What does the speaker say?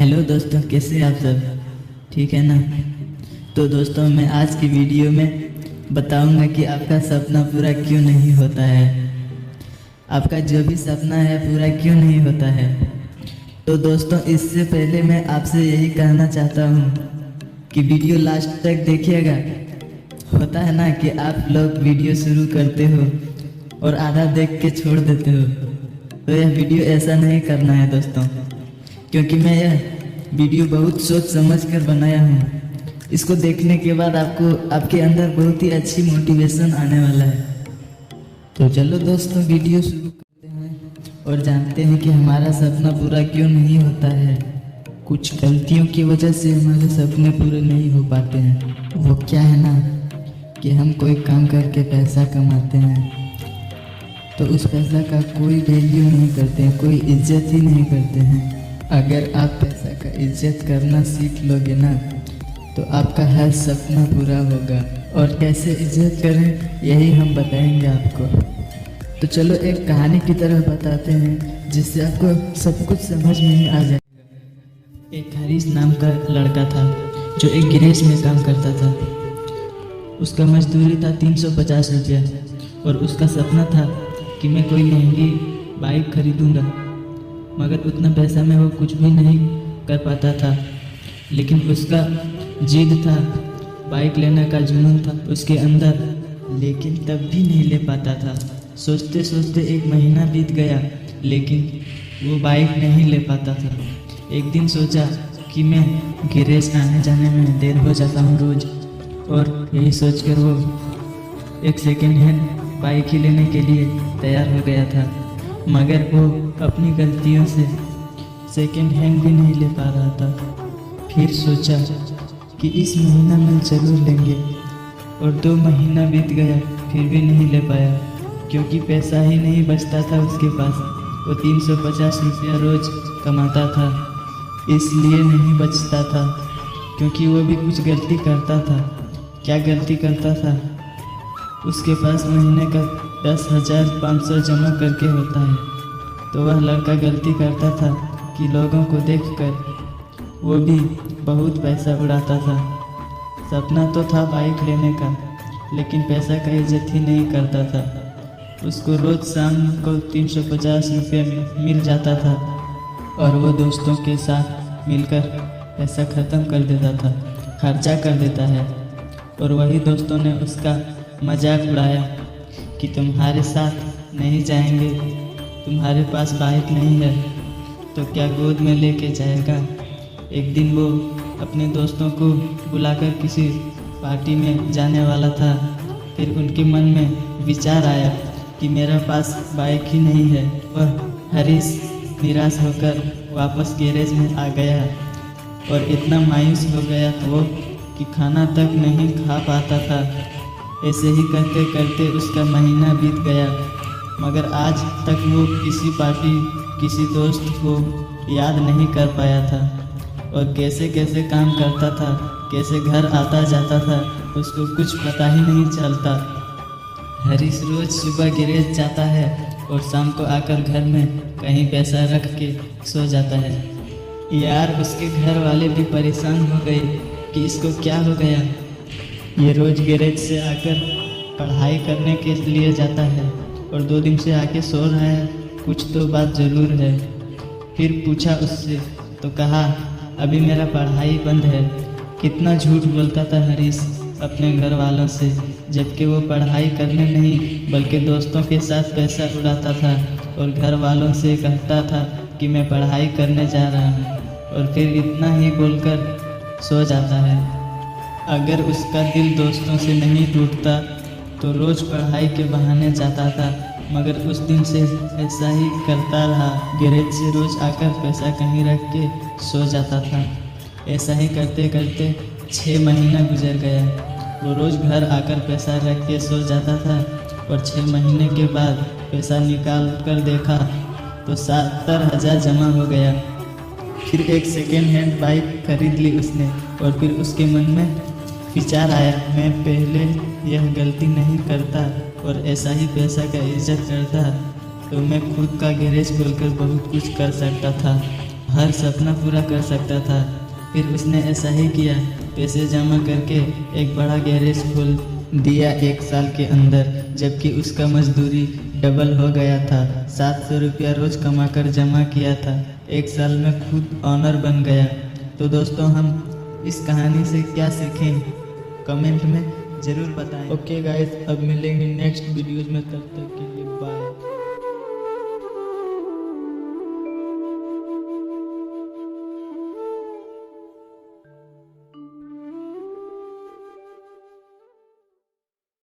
Hello दोस्तों, कैसे आप सब? ठीक है ना? तो दोस्तों, मैं आज की वीडियो में बताऊंगा कि आपका सपना पूरा क्यों नहीं होता है। आपका जो भी सपना है पूरा क्यों नहीं होता है। तो दोस्तों, इससे पहले मैं आपसे यही कहना चाहता हूँ कि वीडियो लास्ट तक देखिएगा। होता है ना कि आप लोग वीडियो शुरू करते हो और आधा देख के छोड़ देते हो। तो यह वीडियो ऐसा नहीं करना है दोस्तों, क्योंकि मैं यह वीडियो बहुत सोच समझ कर बनाया हूँ। इसको देखने के बाद आपके अंदर बहुत ही अच्छी मोटिवेशन आने वाला है। तो चलो दोस्तों, वीडियो शुरू करते हैं और जानते हैं कि हमारा सपना पूरा क्यों नहीं होता है। कुछ गलतियों की वजह से हमारे सपने पूरे नहीं हो पाते हैं। वो क्या है ना कि हम कोई काम करके पैसा कमाते हैं तो उस पैसा का कोई वैल्यू नहीं करते हैं, कोई इज्जत ही नहीं करते हैं। अगर आप पैसा का इज्जत करना सीख लोगे ना तो आपका हर सपना पूरा होगा। और कैसे इज्जत करें यही हम बताएंगे आपको। तो चलो एक कहानी की तरह बताते हैं जिससे आपको सब कुछ समझ में ही आ जाएगा। एक हरीश नाम का लड़का था जो एक गैरेज में काम करता था। उसका मजदूरी था 350 रुपया और उसका सपना था कि मैं कोई महंगी बाइक खरीदूंगा, मगर उतना पैसा में वो कुछ भी नहीं कर पाता था। लेकिन उसका जिद था, बाइक लेने का जुनून था उसके अंदर, लेकिन तब भी नहीं ले पाता था। सोचते सोचते एक महीना बीत गया लेकिन वो बाइक नहीं ले पाता था। एक दिन सोचा कि मैं गैरेज आने जाने में देर हो जाता हूँ रोज, और यही सोचकर वो एक सेकेंड हैंड बाइक ही लेने के लिए तैयार हो गया था। मगर वो अपनी गलतियों से सेकेंड हैंड भी नहीं ले पा रहा था। फिर सोचा कि इस महीना में जरूर लेंगे, और 2 महीना बीत गया फिर भी नहीं ले पाया, क्योंकि पैसा ही नहीं बचता था उसके पास। वो 350 रुपया रोज कमाता था, इसलिए नहीं बचता था, क्योंकि वो भी कुछ गलती करता था। क्या गलती करता था? उसके पास महीने का 10,500 जमा करके होता है, तो वह लड़का गलती करता था कि लोगों को देखकर वो भी बहुत पैसा उड़ाता था। सपना तो था बाइक लेने का, लेकिन पैसा का इज्जत ही नहीं करता था। उसको रोज शाम को 350 रुपये मिल जाता था और वो दोस्तों के साथ मिलकर पैसा ख़त्म कर देता था, खर्चा कर देता है। और वही दोस्तों ने उसका मजाक उड़ाया कि तुम्हारे साथ नहीं जाएंगे, तुम्हारे पास बाइक नहीं है तो क्या गोद में लेके जाएगा। एक दिन वो अपने दोस्तों को बुलाकर किसी पार्टी में जाने वाला था। फिर उनके मन में विचार आया कि मेरे पास बाइक ही नहीं है। वह हरीश निराश होकर वापस गैरेज में आ गया और इतना मायूस हो गया वो कि खाना तक नहीं खा पाता था। ऐसे ही करते करते उसका महीना बीत गया, मगर आज तक वो किसी पार्टी, किसी दोस्त को याद नहीं कर पाया था। और कैसे कैसे काम करता था, कैसे घर आता जाता था, उसको कुछ पता ही नहीं चलता। हरीश रोज सुबह गैरेज जाता है और शाम को आकर घर में कहीं पैसा रख के सो जाता है। यार, उसके घर वाले भी परेशान हो गए कि इसको क्या हो गया। ये रोज गैरेज से आकर पढ़ाई करने के लिए जाता है और 2 दिन से आके सो रहा है, कुछ तो बात ज़रूर है। फिर पूछा उससे तो कहा अभी मेरा पढ़ाई बंद है। कितना झूठ बोलता था हरीश अपने घर वालों से, जबकि वो पढ़ाई करने नहीं बल्कि दोस्तों के साथ पैसा उड़ाता था और घर वालों से कहता था कि मैं पढ़ाई करने जा रहा हूँ, और फिर इतना ही बोलकर सो जाता है। अगर उसका दिल दोस्तों से नहीं टूटता तो रोज़ पढ़ाई के बहाने जाता था, मगर उस दिन से ऐसा ही करता रहा। गैरेज से रोज़ आकर पैसा कहीं रख के सो जाता था। ऐसा ही करते करते 6 महीना गुजर गया। वो रोज़ घर आकर पैसा रख के सो जाता था और 6 महीने के बाद पैसा निकाल कर देखा तो 70,000 जमा हो गया। फिर एक सेकेंड हैंड बाइक खरीद ली उसने, और फिर उसके मन में विचार आया, मैं पहले यह गलती नहीं करता और ऐसा ही पैसा का इज्जत करता तो मैं खुद का गैरेज खोलकर बहुत कुछ कर सकता था। हर सपना पूरा कर सकता था। फिर उसने ऐसा ही किया, पैसे जमा करके एक बड़ा गैरेज खोल दिया 1 साल के अंदर, जबकि उसका मजदूरी डबल हो गया था। 700 रुपया रोज कमाकर जमा किया था, 1 साल में खुद ऑनर बन गया। तो दोस्तों, हम इस कहानी से क्या सीखें, कमेंट में ज़रूर बताएं। ओके गाइस, अब मिलेंगे नेक्स्ट वीडियोज़ में, तब तक के लिए बाय।